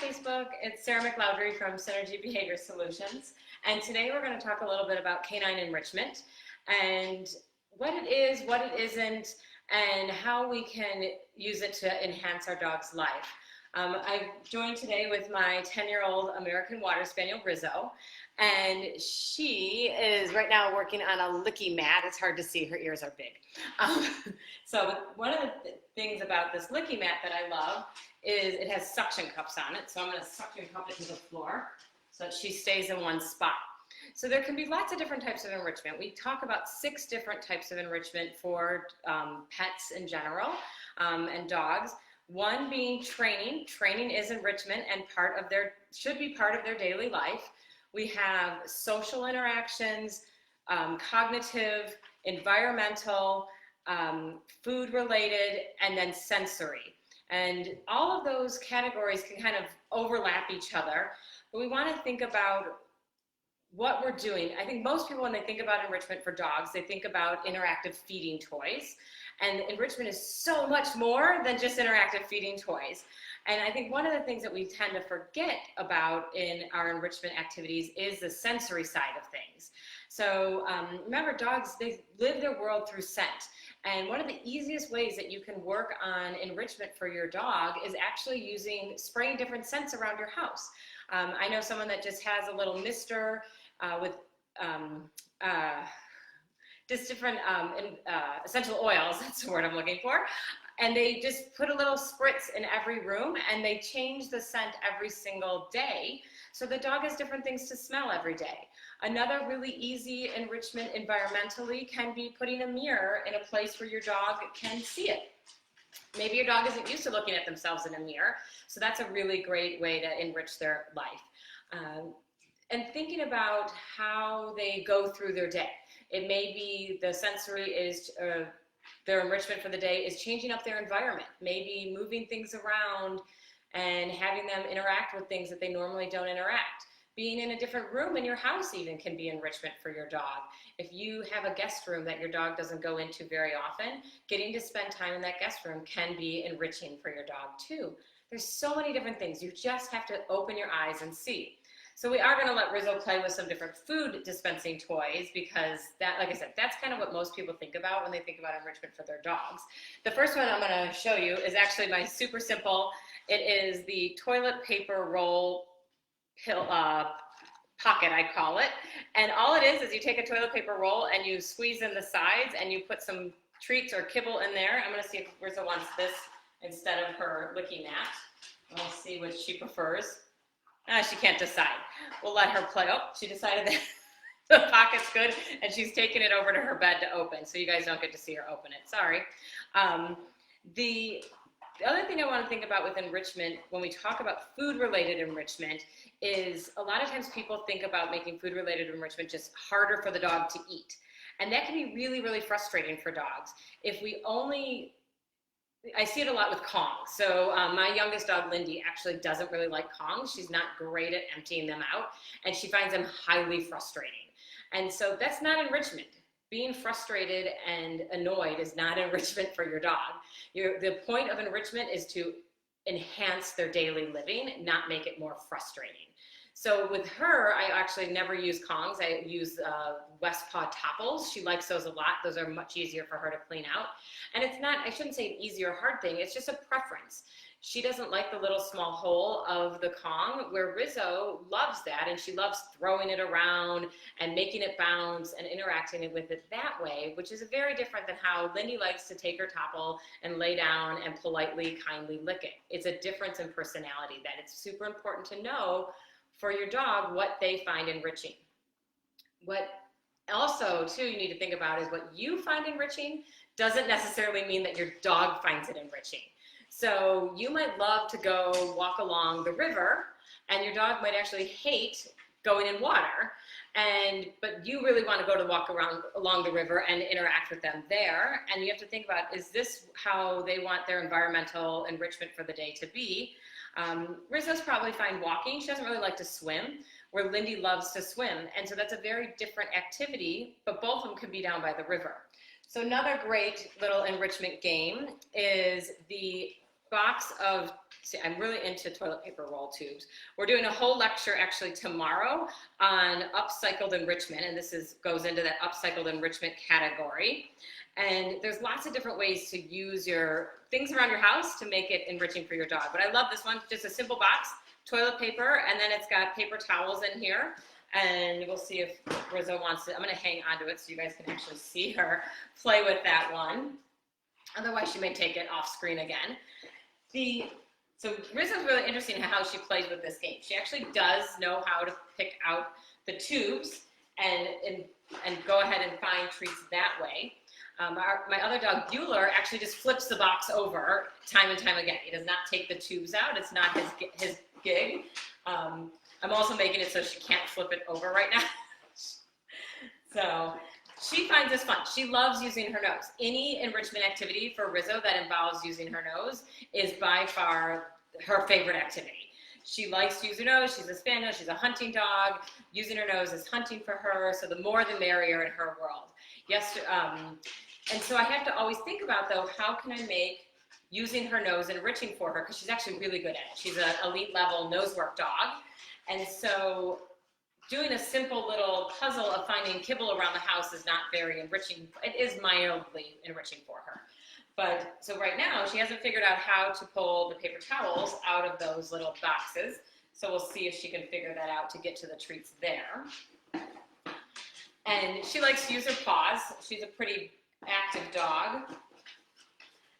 Facebook. It's Sarah McLeodry from Synergy Behavior Solutions, and today we're going to talk a little bit about canine enrichment and what it is, what it isn't, and how we can use it to enhance our dog's life. I'm joined today with my 10-year-old American Water Spaniel, Rizzo, and she is right now working on a licky mat. It's hard to see, her ears are big. So one of the things about this licky mat that I love is it has suction cups on it. So I'm going to suction cup it to the floor so that she stays in one spot. So there can be lots of different types of enrichment. We talk about 6 different types of enrichment for pets in general and dogs. One being training. Training is enrichment and should be part of their daily life. We have social interactions, cognitive, environmental, food related, and then sensory. And all of those categories can kind of overlap each other, but we want to think about what we're doing. I think most people, when they think about enrichment for dogs, they think about interactive feeding toys. And enrichment is so much more than just interactive feeding toys. And I think one of the things that we tend to forget about in our enrichment activities is the sensory side of things. So remember, dogs, they live their world through scent. And one of the easiest ways that you can work on enrichment for your dog is actually spraying different scents around your house. I know someone that just has a little mister with just different essential oils, that's the word I'm looking for, and they just put a little spritz in every room and they change the scent every single day, so the dog has different things to smell every day. Another really easy enrichment environmentally can be putting a mirror in a place where your dog can see it. Maybe your dog isn't used to looking at themselves in a mirror, so that's a really great way to enrich their life. And thinking about how they go through their day. It may be the sensory is, their enrichment for the day is changing up their environment, maybe moving things around and having them interact with things that they normally don't interact. Being in a different room in your house even can be enrichment for your dog. If you have a guest room that your dog doesn't go into very often, getting to spend time in that guest room can be enriching for your dog too. There's so many different things. You just have to open your eyes and see. So we are going to let Rizzo play with some different food dispensing toys because that, like I said, that's kind of what most people think about when they think about enrichment for their dogs. The first one I'm going to show you is actually my super simple. It is the toilet paper roll pocket, I call it. And all it is you take a toilet paper roll and you squeeze in the sides and you put some treats or kibble in there. I'm going to see if Rizzo wants this instead of her licky mat. We'll see what she prefers. She can't decide. We'll let her play. Oh, she decided that the pocket's good, and she's taking it over to her bed to open, so you guys don't get to see her open it. Sorry. The other thing I want to think about with enrichment, when we talk about food-related enrichment, is a lot of times people think about making food-related enrichment just harder for the dog to eat. And that can be really, really frustrating for dogs. I see it a lot with Kongs. So my youngest dog, Lindy, actually doesn't really like Kongs. She's not great at emptying them out, and she finds them highly frustrating. And so that's not enrichment. Being frustrated and annoyed is not enrichment for your dog. The point of enrichment is to enhance their daily living, not make it more frustrating. So with her, I actually never use Kongs. I use West Paw Topples. She likes those a lot. Those are much easier for her to clean out. And it's not, I shouldn't say an easy or hard thing, it's just a preference. She doesn't like the little small hole of the Kong, where Rizzo loves that, and she loves throwing it around and making it bounce and interacting with it that way, which is very different than how Lindy likes to take her Topple and lay down and politely, kindly lick it. It's a difference in personality that it's super important to know for your dog what they find enriching. What also, too, you need to think about is what you find enriching doesn't necessarily mean that your dog finds it enriching. So you might love to go walk along the river, and your dog might actually hate going in water, but you really want to go to walk along the river and interact with them there. And you have to think about, is this how they want their environmental enrichment for the day to be? Rizzo's probably fine walking. She doesn't really like to swim, where Lindy loves to swim. And so that's a very different activity, but both of them could be down by the river. So another great little enrichment game is the box of See, I'm really into toilet paper roll tubes. We're doing a whole lecture actually tomorrow on upcycled enrichment, and goes into that upcycled enrichment category. And there's lots of different ways to use your things around your house to make it enriching for your dog. But I love this one, just a simple box, toilet paper, and then it's got paper towels in here. And we'll see if Rizzo wants to. I'm going to hang onto it so you guys can actually see her play with that one. Otherwise, she may take it off screen again. So Rizzo's really interesting in how she plays with this game. She actually does know how to pick out the tubes and go ahead and find treats that way. My other dog, Bueller, actually just flips the box over time and time again. He does not take the tubes out. It's not his gig. I'm also making it so she can't flip it over right now. So she finds this fun. She loves using her nose. Any enrichment activity for Rizzo that involves using her nose is by far her favorite activity. She likes to use her nose. She's a spaniel. She's a hunting dog. Using her nose is hunting for her. So the more the merrier in her world. Yes, and so I have to always think about, though, how can I make using her nose enriching for her? Because she's actually really good at it. She's an elite level nose work dog. And so doing a simple little puzzle of finding kibble around the house is not very enriching. It is mildly enriching for her. But so right now, she hasn't figured out how to pull the paper towels out of those little boxes. So we'll see if she can figure that out to get to the treats there. And she likes to use her paws. She's a pretty active dog.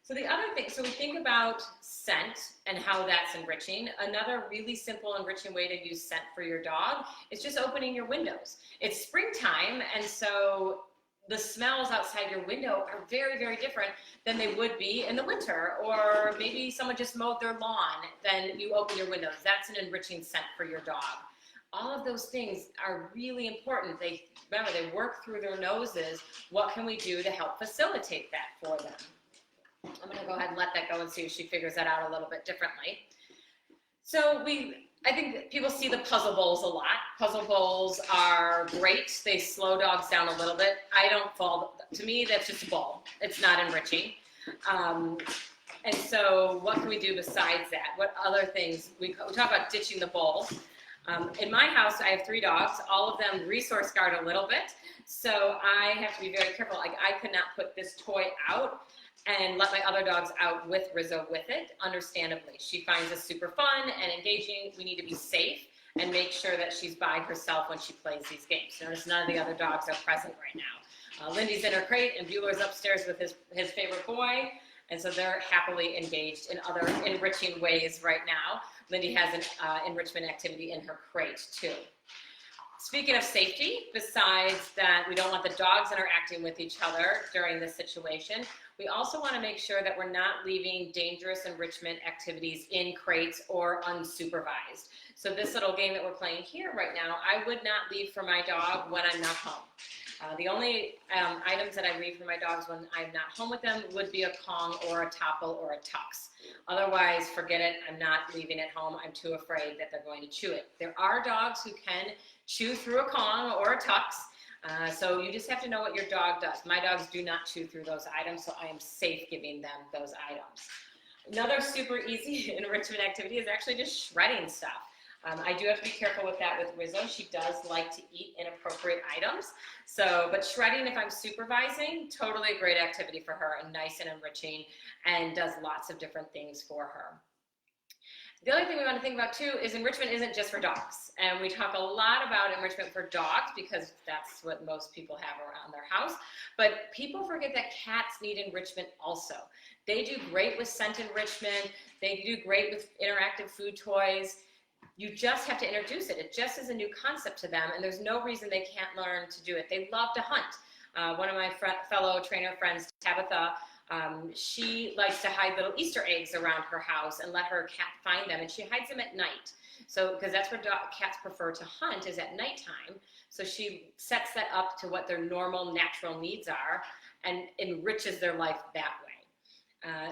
So the other thing, so we think about scent and how that's enriching. Another really simple enriching way to use scent for your dog is just opening your windows. It's springtime, and so the smells outside your window are very, very different than they would be in the winter. Or maybe someone just mowed their lawn, then you open your windows. That's an enriching scent for your dog. All of those things are really important. Remember, they work through their noses. What can we do to help facilitate that for them? I'm going to go ahead and let that go and see if she figures that out a little bit differently. So I think that people see the puzzle bowls a lot. Puzzle bowls are great. They slow dogs down a little bit. To me, that's just a bowl. It's not enriching. And so what can we do besides that? What other things? We talk about ditching the bowl. In my house, I have 3 dogs. All of them resource guard a little bit. So I have to be very careful. Like, I could not put this toy out and let my other dogs out with Rizzo with it, understandably. She finds it super fun and engaging. We need to be safe and make sure that she's by herself when she plays these games. Notice none of the other dogs are present right now. Lindy's in her crate, and Bueller's upstairs with his favorite boy, and so they're happily engaged in other enriching ways right now. Lindy has an enrichment activity in her crate, too. Speaking of safety, besides that we don't want the dogs interacting with each other during this situation, we also want to make sure that we're not leaving dangerous enrichment activities in crates or unsupervised. So this little game that we're playing here right now, I would not leave for my dog when I'm not home. The only items that I leave for my dogs when I'm not home with them would be a Kong or a Topple or a Tux. Otherwise, forget it. I'm not leaving it home. I'm too afraid that they're going to chew it. There are dogs who can chew through a Kong or a Tux. So you just have to know what your dog does. My dogs do not chew through those items, so I am safe giving them those items. Another super easy enrichment activity is actually just shredding stuff. I do have to be careful with that with Rizzo. She does like to eat inappropriate items. But shredding, if I'm supervising, totally a great activity for her and nice and enriching and does lots of different things for her. The other thing we want to think about too is enrichment isn't just for dogs. And we talk a lot about enrichment for dogs because that's what most people have around their house. But people forget that cats need enrichment also. They do great with scent enrichment. They do great with interactive food toys. You just have to introduce it. It just is a new concept to them, and there's no reason they can't learn to do it. They love to hunt. One of my fellow trainer friends, Tabitha, she likes to hide little Easter eggs around her house and let her cat find them, and she hides them at night. So, because that's where cats prefer to hunt is at nighttime. So she sets that up to what their normal, natural needs are and enriches their life that way.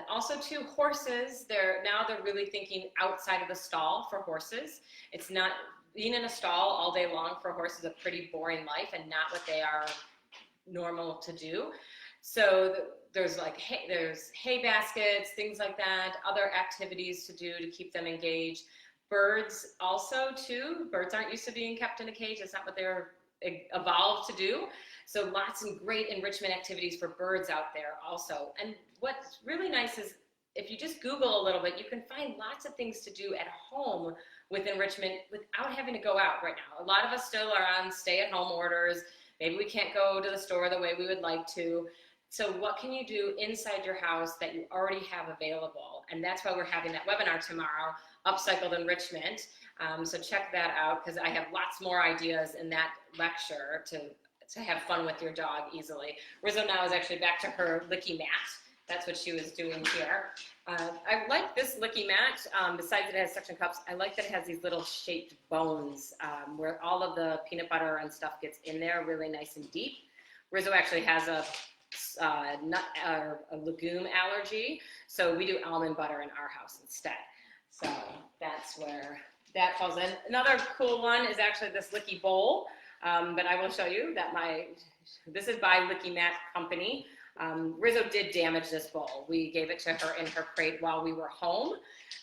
Also, too, horses, they're really thinking outside of the stall for horses. It's not being in a stall all day long for horses, a pretty boring life and not what they are normal to do. So there's like there's hay baskets, things like that, other activities to do to keep them engaged. Birds also too. Birds aren't used to being kept in a cage. That's not what they're evolved to do. So lots of great enrichment activities for birds out there also. And what's really nice is if you just Google a little bit, you can find lots of things to do at home with enrichment without having to go out right now. A lot of us still are on stay-at-home orders. Maybe we can't go to the store the way we would like to. So what can you do inside your house that you already have available? And that's why we're having that webinar tomorrow, Upcycled Enrichment. So check that out, because I have lots more ideas in that lecture to have fun with your dog easily. Rizzo now is actually back to her licky mat. That's what she was doing here. I like this licky mat. Besides that it has suction cups, I like that it has these little shaped bones where all of the peanut butter and stuff gets in there really nice and deep. Rizzo actually has a nut or a legume allergy, so we do almond butter in our house instead. So that's where that falls in. Another cool one is actually this licky bowl, but I will show you that this is by Licky Mat Company. Rizzo did damage this bowl. We gave it to her in her crate while we were home,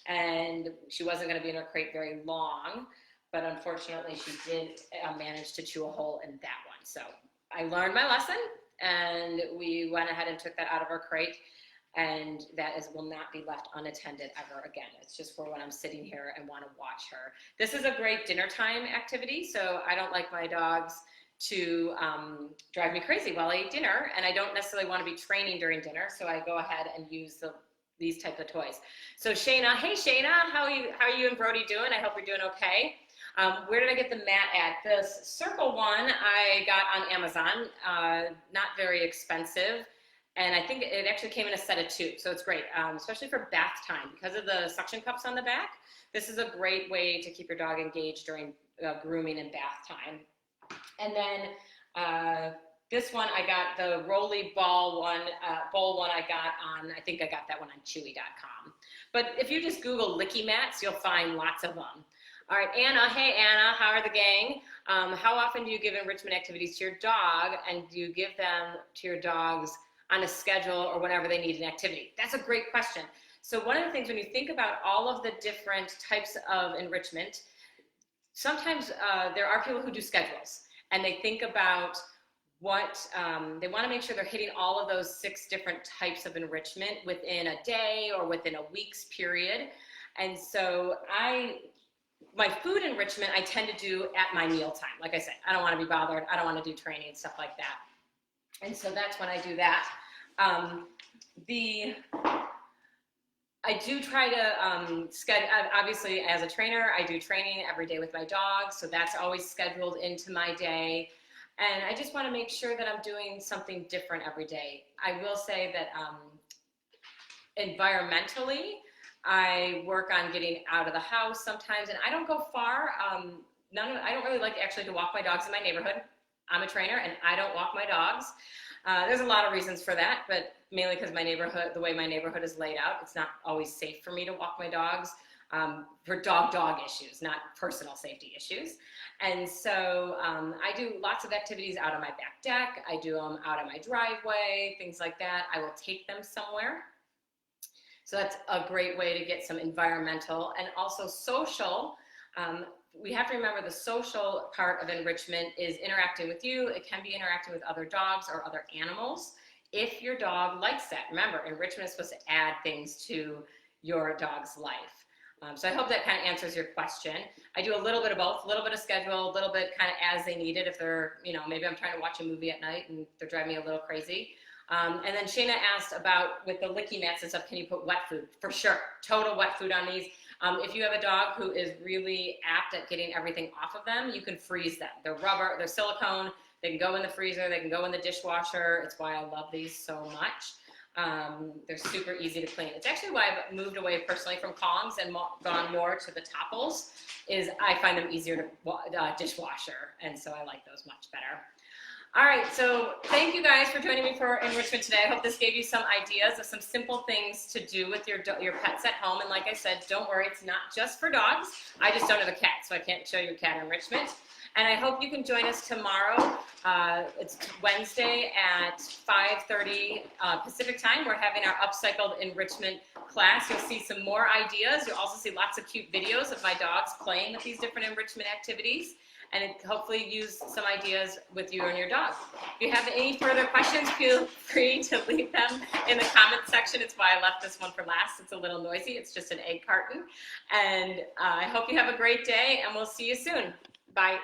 and she wasn't going to be in her crate very long, but unfortunately she did manage to chew a hole in that one. So I learned my lesson, and we went ahead and took that out of her crate, and that will not be left unattended ever again. It's just for when I'm sitting here and want to watch her. This is a great dinner time activity, so I don't like my dogs to drive me crazy while I eat dinner, and I don't necessarily want to be training during dinner, so I go ahead and use these types of toys. So Shayna, hey Shayna, how are you and Brody doing? I hope you're doing okay. Where did I get the mat at? This circle one I got on Amazon, not very expensive, and I think it actually came in a set of 2, so it's great, especially for bath time. Because of the suction cups on the back, this is a great way to keep your dog engaged during grooming and bath time. And then this one, I got the Rolly Ball one, bowl one I got on, I think I got that one on Chewy.com. But if you just Google licky mats, you'll find lots of them. All right, Anna, hey Anna, how are the gang? How often do you give enrichment activities to your dog, and do you give them to your dogs on a schedule or whenever they need an activity? That's a great question. So one of the things when you think about all of the different types of enrichment, sometimes there are people who do schedules. And they think about what, they want to make sure they're hitting all of those 6 different types of enrichment within a day or within a week's period. And so my food enrichment, I tend to do at my meal time. Like I said, I don't want to be bothered. I don't want to do training and stuff like that. And so that's when I do that. I do try to schedule, obviously as a trainer, I do training every day with my dogs, so that's always scheduled into my day. And I just want to make sure that I'm doing something different every day. I will say that environmentally, I work on getting out of the house sometimes, and I don't go far. I don't really like actually to walk my dogs in my neighborhood. I'm a trainer and I don't walk my dogs. There's a lot of reasons for that, but mainly because my neighborhood, the way my neighborhood is laid out, it's not always safe for me to walk my dogs for dog issues, not personal safety issues. And so I do lots of activities out on my back deck. I do them out on my driveway, things like that. I will take them somewhere. So that's a great way to get some environmental and also social. We have to remember the social part of enrichment is interacting with you. It can be interacting with other dogs or other animals if your dog likes that. Remember, enrichment is supposed to add things to your dog's life. So I hope that kind of answers your question. I do a little bit of both, a little bit of schedule, a little bit kind of as they need it. If they're, maybe I'm trying to watch a movie at night and they're driving me a little crazy. And then Shayna asked about with the licky mats and stuff, can you put wet food? For sure, total wet food on these. If you have a dog who is really apt at getting everything off of them, you can freeze them. They're rubber, they're silicone, they can go in the freezer, they can go in the dishwasher. It's why I love these so much. They're super easy to clean. It's actually why I've moved away personally from Kongs and gone more to the Topples, is I find them easier to dishwasher, and so I like those much better. All right, so thank you guys for joining me for enrichment today. I hope this gave you some ideas of some simple things to do with your pets at home. And like I said, don't worry, it's not just for dogs. I just don't have a cat, so I can't show you cat enrichment. And I hope you can join us tomorrow. It's Wednesday at 5:30 Pacific time. We're having our upcycled enrichment class. You'll see some more ideas. You'll also see lots of cute videos of my dogs playing with these different enrichment activities, and hopefully use some ideas with you and your dog. If you have any further questions, feel free to leave them in the comment section. It's why I left this one for last. It's a little noisy. It's just an egg carton. And I hope you have a great day, and we'll see you soon. Bye.